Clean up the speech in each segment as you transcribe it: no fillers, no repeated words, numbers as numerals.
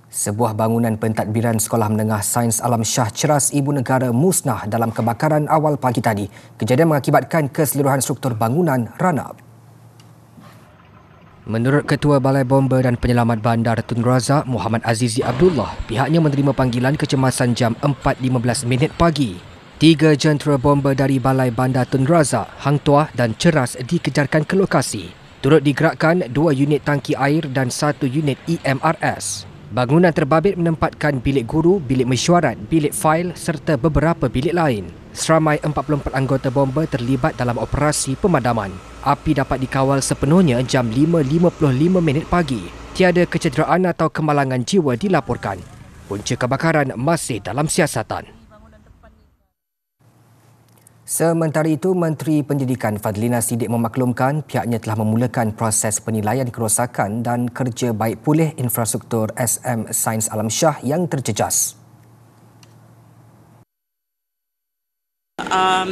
Sebuah bangunan pentadbiran Sekolah Menengah Sains Alam Shah Ceras Ibu Negara musnah dalam kebakaran awal pagi tadi. Kejadian mengakibatkan keseluruhan struktur bangunan ranap. Menurut Ketua Balai Bomba dan Penyelamat Bandar Tun Razak Muhammad Azizi Abdullah, pihaknya menerima panggilan kecemasan jam 4.15 pagi. 3 jentera bomba dari Balai Bandar Tun Razak, Hang Tuah dan Ceras dikejarkan ke lokasi. Turut digerakkan 2 unit tangki air dan 1 unit EMRS. Bangunan terbabit menempatkan bilik guru, bilik mesyuarat, bilik fail serta beberapa bilik lain. Seramai 44 anggota bomba terlibat dalam operasi pemadaman. Api dapat dikawal sepenuhnya jam 5.55 pagi. Tiada kecederaan atau kemalangan jiwa dilaporkan. Punca kebakaran masih dalam siasatan. Sementara itu, Menteri Pendidikan Fadlina Siddiq memaklumkan pihaknya telah memulakan proses penilaian kerosakan dan kerja baik pulih infrastruktur SM Sains Alam Shah yang terjejas.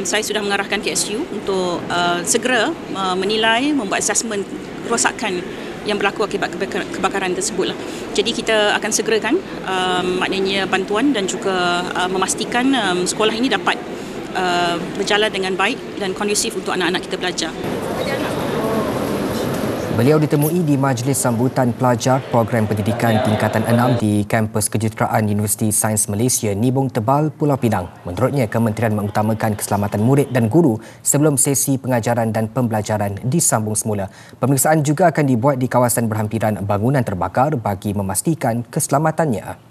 Saya sudah mengarahkan KSU untuk segera menilai, membuat asesmen kerosakan yang berlaku akibat kebakaran tersebut. Jadi kita akan segerakan maknanya bantuan dan juga memastikan sekolah ini dapat berjalan dengan baik dan kondusif untuk anak-anak kita belajar. Beliau ditemui di majlis sambutan pelajar program pendidikan tingkatan 6 di kampus kejuruteraan Universiti Sains Malaysia Nibong Tebal, Pulau Pinang. Menurutnya, kementerian mengutamakan keselamatan murid dan guru sebelum sesi pengajaran dan pembelajaran disambung semula. Pemeriksaan juga akan dibuat di kawasan berhampiran bangunan terbakar bagi memastikan keselamatannya.